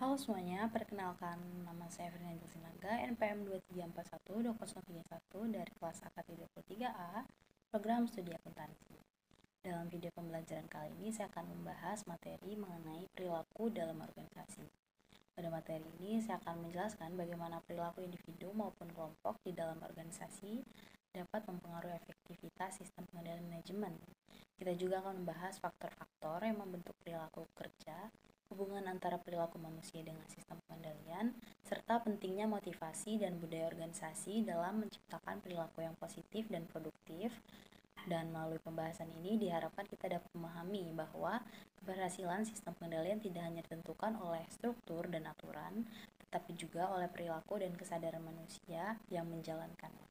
Halo semuanya, perkenalkan nama saya Fernanda Sinaga, NPM 23412031 dari kelas AKT 23A, program studi akuntansi. Dalam video pembelajaran kali ini saya akan membahas materi mengenai perilaku dalam organisasi. Pada materi ini saya akan menjelaskan bagaimana perilaku individu maupun kelompok di dalam organisasi dapat mempengaruhi efektivitas sistem pengendalian manajemen. Kita juga akan membahas faktor-faktor yang membentuk perilaku kerja, hubungan antara perilaku manusia dengan sistem pengendalian, serta pentingnya motivasi dan budaya organisasi dalam menciptakan perilaku yang positif dan produktif. Dan melalui pembahasan ini diharapkan kita dapat memahami bahwa keberhasilan sistem pengendalian tidak hanya ditentukan oleh struktur dan aturan, tetapi juga oleh perilaku dan kesadaran manusia yang menjalankannya.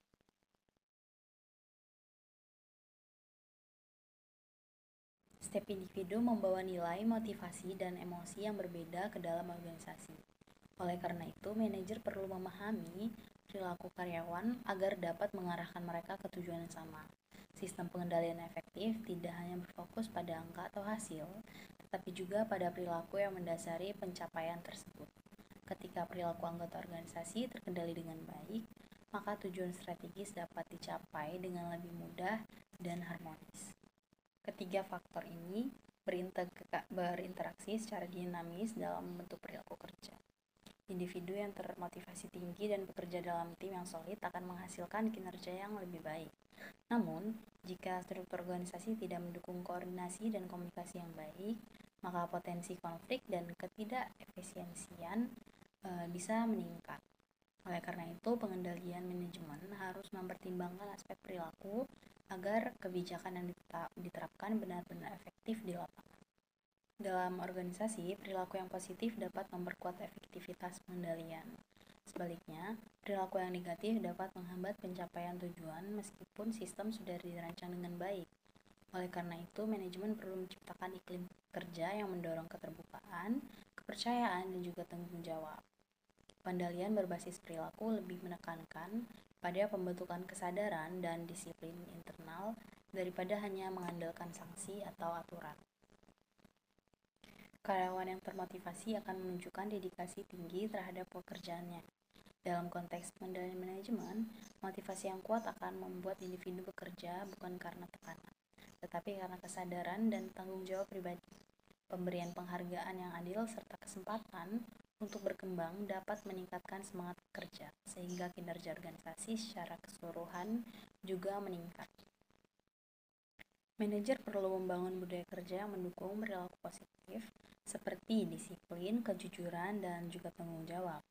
Setiap individu membawa nilai, motivasi, dan emosi yang berbeda ke dalam organisasi. Oleh karena itu, manajer perlu memahami perilaku karyawan agar dapat mengarahkan mereka ke tujuan yang sama. Sistem pengendalian efektif tidak hanya berfokus pada angka atau hasil, tetapi juga pada perilaku yang mendasari pencapaian tersebut. Ketika perilaku anggota organisasi terkendali dengan baik, maka tujuan strategis dapat dicapai dengan lebih mudah dan harmonis. Ketiga faktor ini berinteraksi secara dinamis dalam membentuk perilaku kerja. Individu yang termotivasi tinggi dan bekerja dalam tim yang solid akan menghasilkan kinerja yang lebih baik. Namun, jika struktur organisasi tidak mendukung koordinasi dan komunikasi yang baik, maka potensi konflik dan ketidakefisiensian bisa meningkat. Oleh karena itu, pengendalian manajemen harus mempertimbangkan aspek perilaku agar kebijakan yang diterapkan benar-benar efektif di lapangan. Dalam organisasi, perilaku yang positif dapat memperkuat efektivitas pengendalian. Sebaliknya, perilaku yang negatif dapat menghambat pencapaian tujuan meskipun sistem sudah dirancang dengan baik. Oleh karena itu, manajemen perlu menciptakan iklim kerja yang mendorong keterbukaan, kepercayaan, dan juga tanggung jawab. Pengendalian berbasis perilaku lebih menekankan pada pembentukan kesadaran dan disiplin internal daripada hanya mengandalkan sanksi atau aturan. Karyawan yang termotivasi akan menunjukkan dedikasi tinggi terhadap pekerjaannya. Dalam konteks pengendalian manajemen, motivasi yang kuat akan membuat individu bekerja bukan karena tekanan, tetapi karena kesadaran dan tanggung jawab pribadi. Pemberian penghargaan yang adil serta kesempatan untuk berkembang dapat meningkatkan semangat kerja, sehingga kinerja organisasi secara keseluruhan juga meningkat. Manajer perlu membangun budaya kerja yang mendukung perilaku positif, seperti disiplin, kejujuran, dan juga tanggung jawab.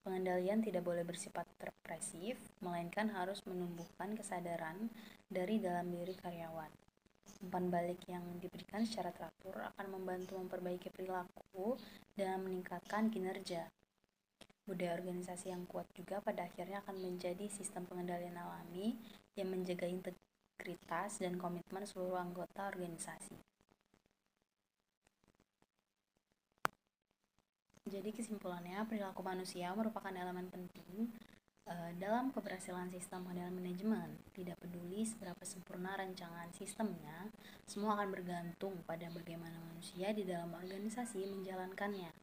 Pengendalian tidak boleh bersifat represif, melainkan harus menumbuhkan kesadaran dari dalam diri karyawan. Umpan balik yang diberikan secara teratur akan membantu memperbaiki perilaku dan meningkatkan kinerja. Budaya organisasi yang kuat juga pada akhirnya akan menjadi sistem pengendalian alami yang menjaga integritas dan komitmen seluruh anggota organisasi. Jadi kesimpulannya, perilaku manusia merupakan elemen penting dalam keberhasilan sistem pengendalian manajemen. Tidak peduli seberapa sempurna rancangan sistemnya, semua akan bergantung pada bagaimana manusia di dalam organisasi menjalankannya.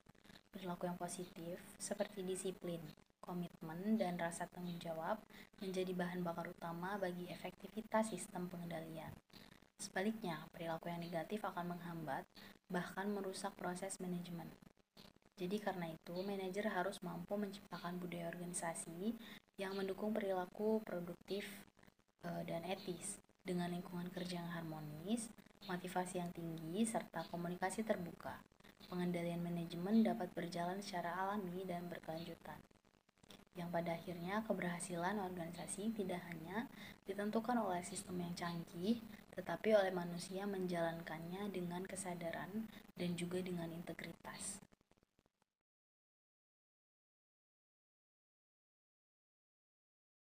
Perilaku yang positif, seperti disiplin, komitmen, dan rasa tanggung jawab, menjadi bahan bakar utama bagi efektivitas sistem pengendalian. Sebaliknya, perilaku yang negatif akan menghambat, bahkan merusak proses manajemen. Jadi karena itu, manajer harus mampu menciptakan budaya organisasi yang mendukung perilaku produktif dan etis, dengan lingkungan kerja yang harmonis, motivasi yang tinggi, serta komunikasi terbuka. Pengendalian manajemen dapat berjalan secara alami dan berkelanjutan, yang pada akhirnya keberhasilan organisasi tidak hanya ditentukan oleh sistem yang canggih, tetapi oleh manusia menjalankannya dengan kesadaran dan juga dengan integritas.